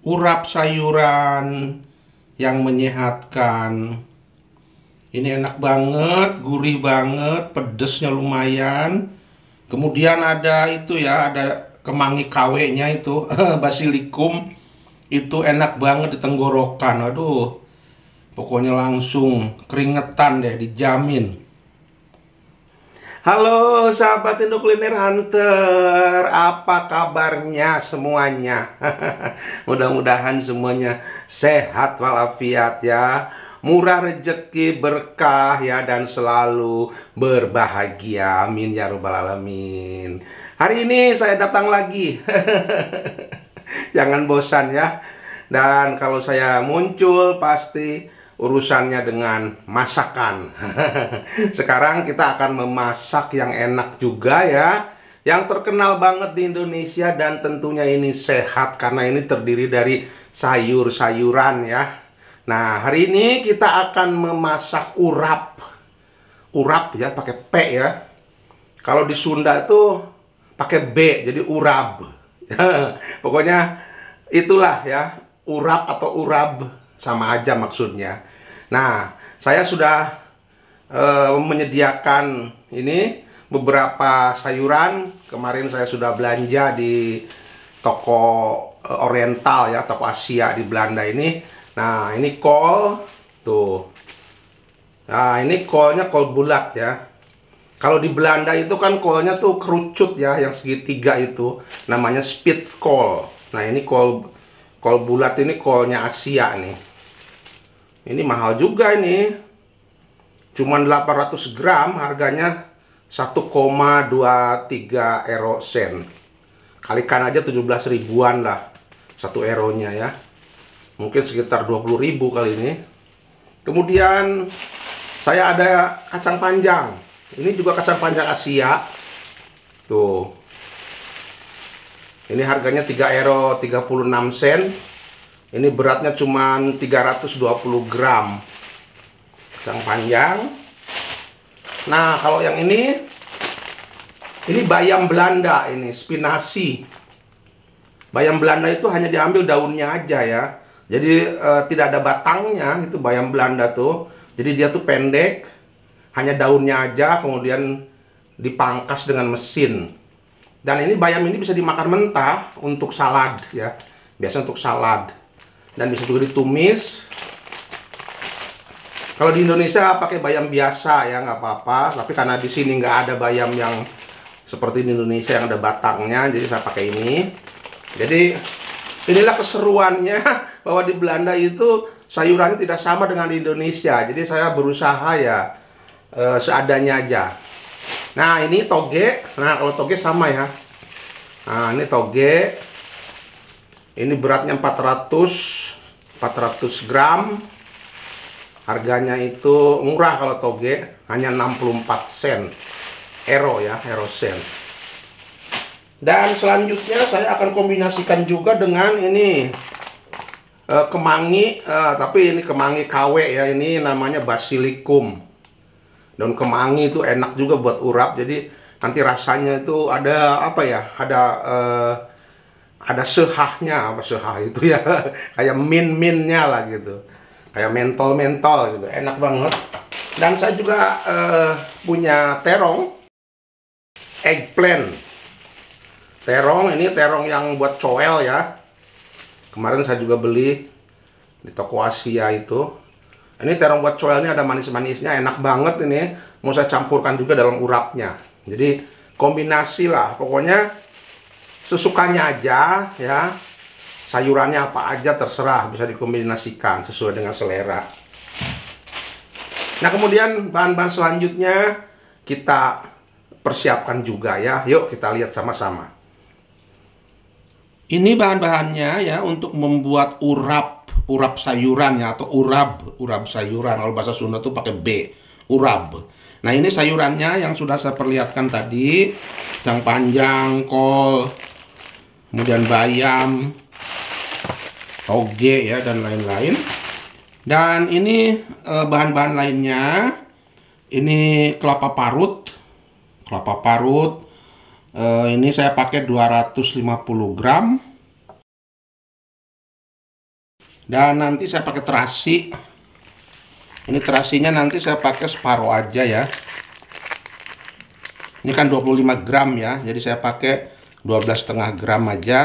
urap sayuran yang menyehatkan. Ini enak banget, gurih banget, pedesnya lumayan. Kemudian ada itu ya, ada kemangi KW-nya itu, basilikum. Itu enak banget di tenggorokan. Aduh, pokoknya langsung keringetan deh, dijamin. Halo sahabat Indo Kuliner Hunter, apa kabarnya semuanya? Mudah-mudahan semuanya sehat walafiat ya, murah rezeki berkah ya, dan selalu berbahagia. Amin ya robbal alamin. Hari ini saya datang lagi. Jangan bosan ya. Dan kalau saya muncul pasti urusannya dengan masakan. Sekarang kita akan memasak yang enak juga ya, yang terkenal banget di Indonesia, dan tentunya ini sehat karena ini terdiri dari sayur-sayuran ya. Nah, hari ini kita akan memasak urap. Urap ya, pakai P ya. Kalau di Sunda itu pakai B, jadi urab. Pokoknya itulah ya, urap atau urab, sama aja maksudnya. Nah, saya sudah menyediakan ini beberapa sayuran. Kemarin saya sudah belanja di toko Oriental ya, toko Asia di Belanda ini. Nah, ini kol tuh. Nah, ini kolnya kol bulat ya. Kalau di Belanda itu kan kolnya tuh kerucut ya, yang segitiga itu namanya spit kol. Nah, ini kol bulat, ini kolnya Asia nih. Ini mahal juga ini. Cuman 800 gram harganya 1,23 euro sen. Kalikan aja 17 ribuan lah 1 euronya ya. Mungkin sekitar 20 ribu kali ini. Kemudian saya ada kacang panjang. Ini juga kacang panjang Asia. Tuh. Ini harganya 3 euro 36 sen. Ini beratnya cuma 320 gram. Kacang panjang. Nah, kalau yang ini bayam Belanda, ini spinaci. Bayam Belanda itu hanya diambil daunnya aja ya. Jadi tidak ada batangnya, itu bayam Belanda tuh. Jadi dia tuh pendek, hanya daunnya aja, kemudian dipangkas dengan mesin. Dan ini bayam ini bisa dimakan mentah untuk salad ya. Biasa untuk salad. Dan bisa juga ditumis. Kalau di Indonesia pakai bayam biasa ya, nggak apa-apa. Tapi karena di sini nggak ada bayam yang seperti di Indonesia yang ada batangnya, jadi saya pakai ini. Jadi inilah keseruannya bahwa di Belanda itu sayurannya tidak sama dengan di Indonesia. Jadi saya berusaha ya seadanya aja. Nah, ini toge. Nah, kalau toge sama ya. Nah, ini toge. Ini beratnya 400 gram. Harganya itu murah kalau toge, hanya 64 sen. Euro ya, euro sen. Dan selanjutnya saya akan kombinasikan juga dengan ini kemangi, tapi ini kemangi KW ya, ini namanya basilikum. Daun kemangi itu enak juga buat urap, jadi nanti rasanya itu ada apa ya, ada sehahnya, apa sehah itu ya, kayak min-minnya lah gitu, kayak mentol-mentol gitu, enak banget. Dan saya juga punya terong, eggplant. Terong, ini terong yang buat coel ya. Kemarin saya juga beli di toko Asia itu. Ini terong buat coelnya, ada manis-manisnya, enak banget ini. Mau saya campurkan juga dalam urapnya. Jadi kombinasi lah, pokoknya sesukanya aja ya. Sayurannya apa aja terserah, bisa dikombinasikan sesuai dengan selera. Nah, kemudian bahan-bahan selanjutnya kita persiapkan juga ya. Yuk kita lihat sama-sama. Ini bahan-bahannya ya untuk membuat urap sayuran ya, atau urab sayuran. Kalau bahasa Sunda tuh pakai B, urab. Nah, ini sayurannya yang sudah saya perlihatkan tadi, kacang panjang, kol, kemudian bayam, toge ya, dan lain-lain. Dan ini bahan-bahan lainnya, ini kelapa parut. Ini saya pakai 250 gram. Dan nanti saya pakai terasi. Ini terasinya nanti saya pakai separuh aja ya. Ini kan 25 gram ya, jadi saya pakai 12,5 gram aja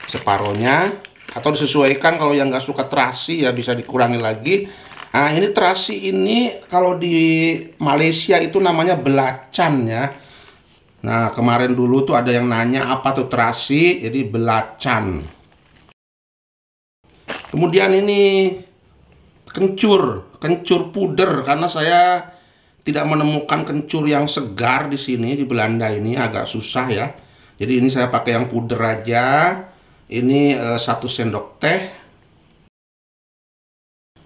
separohnya. Atau disesuaikan, kalau yang nggak suka terasi ya bisa dikurangi lagi. Nah, ini terasi ini kalau di Malaysia itu namanya belacan ya. Nah, kemarin dulu tuh ada yang nanya apa tuh terasi, jadi belacan. Kemudian ini kencur puder, karena saya tidak menemukan kencur yang segar di sini, di Belanda ini agak susah ya. Jadi ini saya pakai yang puder aja. Ini 1 sendok teh.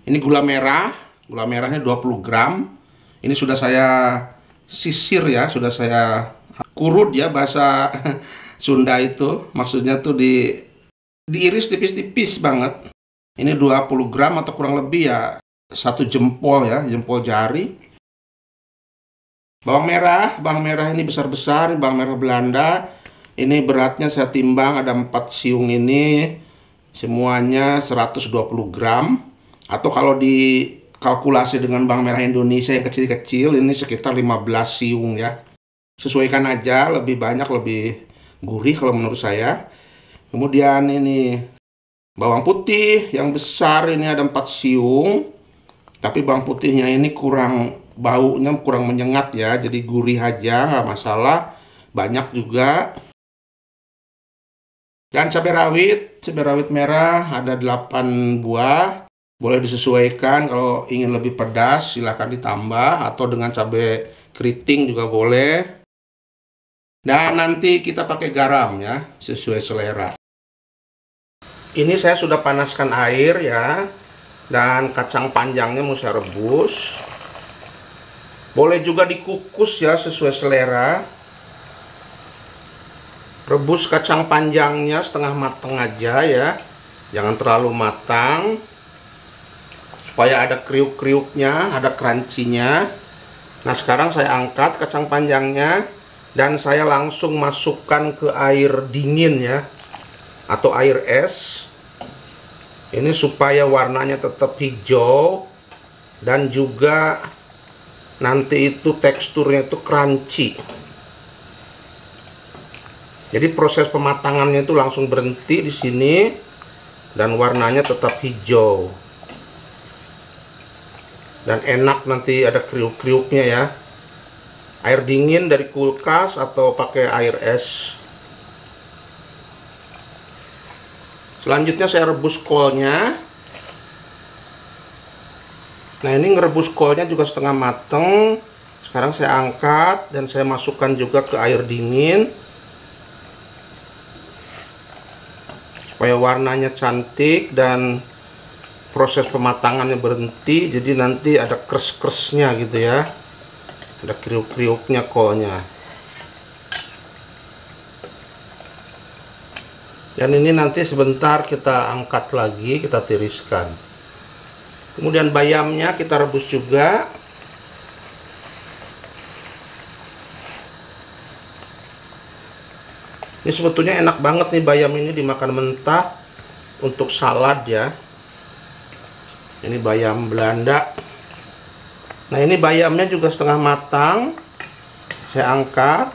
Ini gula merah, gula merahnya 20 gram. Ini sudah saya sisir ya, sudah saya kurut ya bahasa Sunda itu. Maksudnya tuh diiris tipis-tipis banget. Ini 20 gram atau kurang lebih ya 1 jempol ya, jempol jari. Bawang merah ini besar-besar, bawang merah Belanda. Ini beratnya saya timbang ada 4 siung ini. Semuanya 120 gram. Atau kalau dikalkulasi dengan bawang merah Indonesia yang kecil-kecil, ini sekitar 15 siung ya. Sesuaikan aja, lebih banyak lebih gurih kalau menurut saya. Kemudian ini bawang putih yang besar, ini ada 4 siung. Tapi bawang putihnya ini baunya kurang menyengat ya, jadi gurih aja, nggak masalah. Banyak juga. Dan cabai rawit merah ada 8 buah. Boleh disesuaikan, kalau ingin lebih pedas silahkan ditambah, atau dengan cabai keriting juga boleh. Dan nanti kita pakai garam ya, sesuai selera. Ini saya sudah panaskan air ya, dan kacang panjangnya mau saya rebus. Boleh juga dikukus ya, sesuai selera. Rebus kacang panjangnya setengah matang aja ya, jangan terlalu matang, supaya ada kriuk-kriuknya, ada crunchy-nya. Nah, sekarang saya angkat kacang panjangnya dan saya langsung masukkan ke air dingin ya, atau air es. Ini supaya warnanya tetap hijau dan juga nanti itu teksturnya itu crunchy. Jadi proses pematangannya itu langsung berhenti di sini dan warnanya tetap hijau. Dan enak, nanti ada kriuk-kriuknya ya. Air dingin dari kulkas atau pakai air es. Selanjutnya saya rebus kolnya. Nah, ini ngerebus kolnya juga setengah mateng. Sekarang saya angkat dan saya masukkan juga ke air dingin, supaya warnanya cantik dan proses pematangannya berhenti. Jadi nanti ada kres-kresnya gitu ya, ada kriuk-kriuknya kolnya. Dan ini nanti sebentar kita angkat lagi, kita tiriskan. Kemudian bayamnya kita rebus juga. Ini sebetulnya enak banget nih bayam ini dimakan mentah untuk salad ya. Ini bayam Belanda. Nah, ini bayamnya juga setengah matang. Saya angkat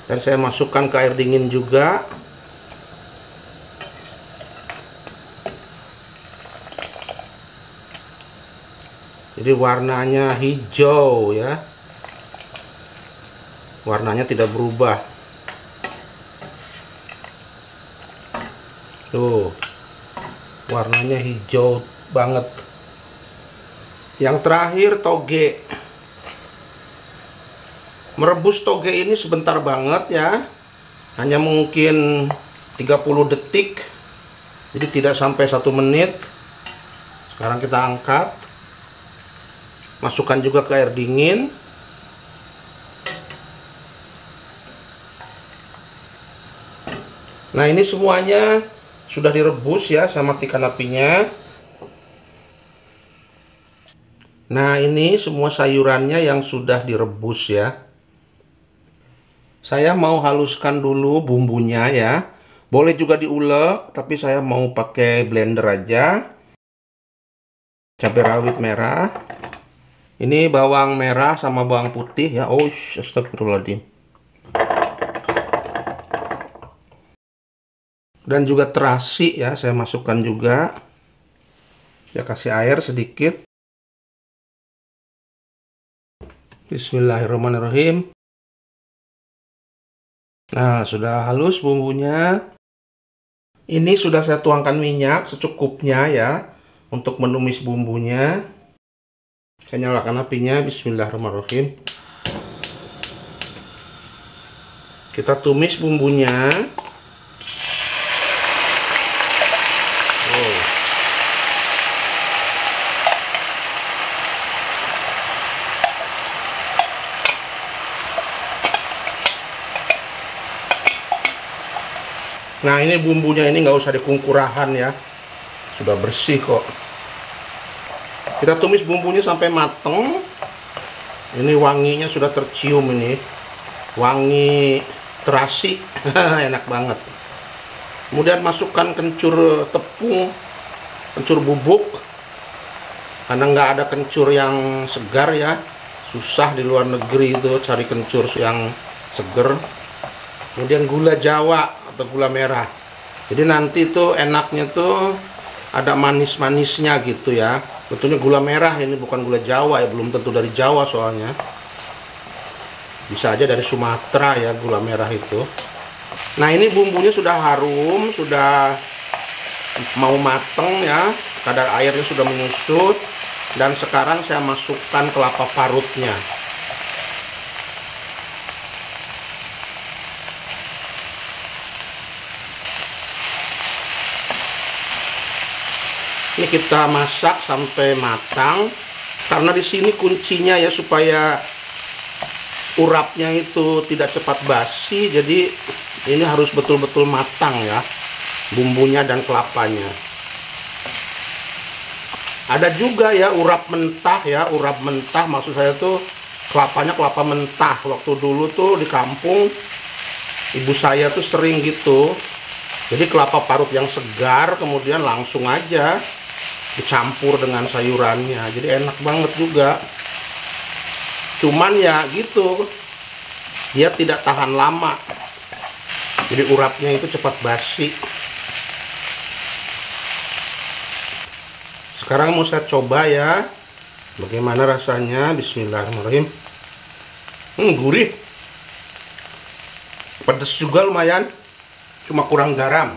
dan saya masukkan ke air dingin juga. Jadi warnanya hijau ya, warnanya tidak berubah. Tuh, warnanya hijau banget. Yang terakhir toge. Merebus toge ini sebentar banget ya, hanya mungkin 30 detik, jadi tidak sampai 1 menit. Sekarang kita angkat, masukkan juga ke air dingin. Nah, ini semuanya sudah direbus ya, saya matikan apinya. Nah, ini semua sayurannya yang sudah direbus ya. Saya mau haluskan dulu bumbunya ya, Boleh juga diulek, tapi saya mau pakai blender aja. Cabai rawit merah. Ini bawang merah sama bawang putih ya. Oh, astagfirullahaladzim. Dan juga terasi ya, saya masukkan juga. Ya, kasih air sedikit. Bismillahirrahmanirrahim. Nah, sudah halus bumbunya. Ini sudah saya tuangkan minyak secukupnya ya untuk menumis bumbunya. Saya nyalakan apinya. Bismillahirrahmanirrahim. Kita tumis bumbunya. Nah, ini bumbunya ini nggak usah dikungkurahan ya, sudah bersih kok. Kita tumis bumbunya sampai mateng. Ini wanginya sudah tercium ini, wangi terasi. Enak banget. Kemudian masukkan kencur tepung, kencur bubuk, karena nggak ada kencur yang segar ya, susah di luar negeri itu cari kencur yang seger. Kemudian gula Jawa atau gula merah, jadi nanti tuh enaknya tuh ada manis-manisnya gitu ya. Betulnya gula merah ini, bukan gula Jawa ya, belum tentu dari Jawa soalnya, bisa aja dari Sumatera ya gula merah itu. Nah, ini bumbunya sudah harum, sudah mau mateng ya, kadar airnya sudah menyusut, dan sekarang saya masukkan kelapa parutnya. Ini kita masak sampai matang, karena di sini kuncinya ya supaya urapnya itu tidak cepat basi. Jadi ini harus betul-betul matang ya, bumbunya dan kelapanya. Ada juga ya urap mentah ya, urap mentah maksud saya tuh kelapanya kelapa mentah. Waktu dulu tuh di kampung ibu saya tuh sering gitu. Jadi kelapa parut yang segar kemudian langsung aja dicampur dengan sayurannya, jadi enak banget juga. Cuman ya gitu, dia tidak tahan lama, jadi urapnya itu cepat basi. Sekarang mau saya coba ya, bagaimana rasanya. Bismillahirrahmanirrahim. Gurih, pedas juga lumayan, cuma kurang garam.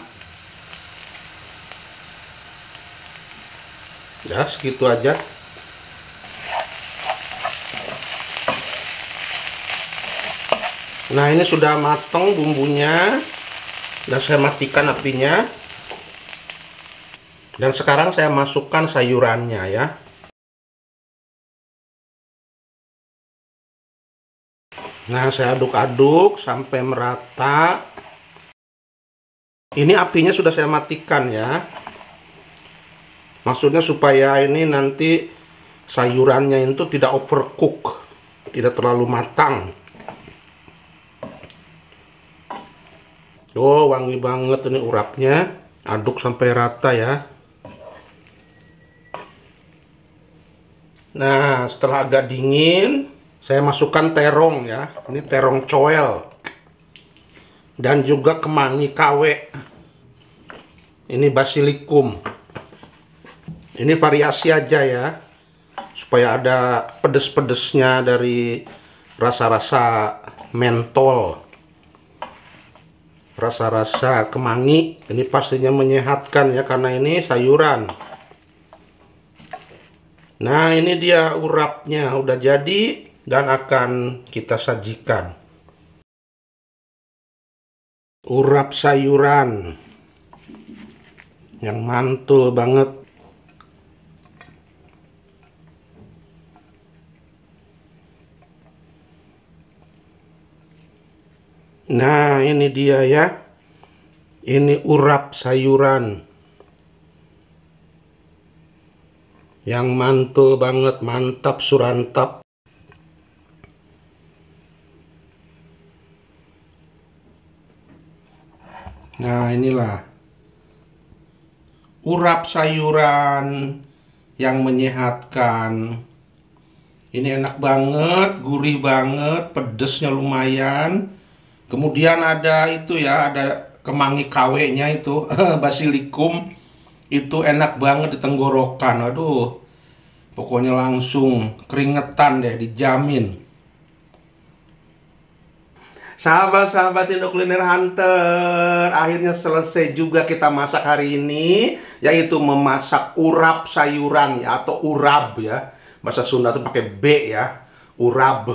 Ya, segitu aja. Nah, ini sudah matang bumbunya, dan saya matikan apinya. Dan sekarang saya masukkan sayurannya ya. Nah, saya aduk-aduk sampai merata. Ini apinya sudah saya matikan ya. Maksudnya supaya ini nanti sayurannya itu tidak overcook, tidak terlalu matang. Oh, wangi banget ini urapnya. Aduk sampai rata ya. Nah, setelah agak dingin, saya masukkan terong ya. Ini terong coel. Dan juga kemangi KW. Ini basilikum. Ini variasi aja ya, supaya ada pedes-pedesnya dari rasa-rasa mentol, rasa-rasa kemangi. Ini pastinya menyehatkan ya, karena ini sayuran. Nah, ini dia urapnya udah jadi dan akan kita sajikan. Urap sayuran yang mantul banget. Nah, ini dia ya. Ini urap sayuran yang mantul banget, mantap surantap. Nah, inilah urap sayuran yang menyehatkan. Ini enak banget, gurih banget, pedesnya lumayan. Kemudian ada itu ya, ada kemangi kawenya itu, basilikum. Itu enak banget di tenggorokan. Aduh, pokoknya langsung keringetan deh, dijamin. Sahabat-sahabat Indo Kuliner Hunter, akhirnya selesai juga kita masak hari ini, yaitu memasak urap sayuran ya, atau urab ya. Bahasa Sunda tuh pakai B ya, urab.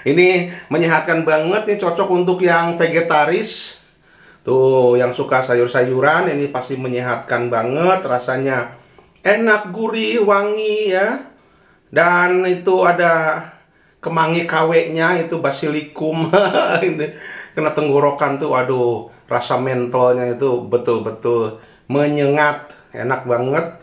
Ini menyehatkan banget nih, cocok untuk yang vegetaris. Tuh, yang suka sayur-sayuran ini pasti menyehatkan banget, rasanya enak, gurih, wangi ya. Dan itu ada kemangi kawenya, itu basilikum. Kena tenggorokan tuh, waduh, rasa mentolnya itu betul-betul menyengat, enak banget.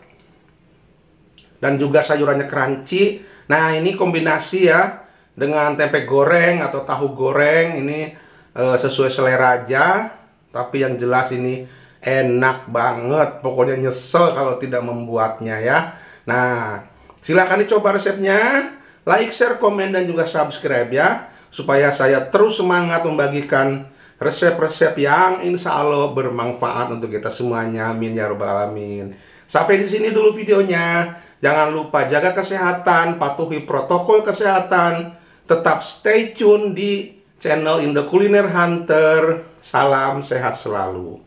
Dan juga sayurannya crunchy. Nah, ini kombinasi ya dengan tempe goreng atau tahu goreng, ini sesuai selera aja. Tapi yang jelas ini enak banget, pokoknya nyesel kalau tidak membuatnya ya. Nah, silahkan dicoba resepnya. Like, share, komen, dan juga subscribe ya, supaya saya terus semangat membagikan resep-resep yang insya Allah bermanfaat untuk kita semuanya. Amin ya robbal alamin. Sampai di sini dulu videonya. Jangan lupa jaga kesehatan, patuhi protokol kesehatan, tetap stay tune di channel Indo Kuliner Hunter. Salam sehat selalu.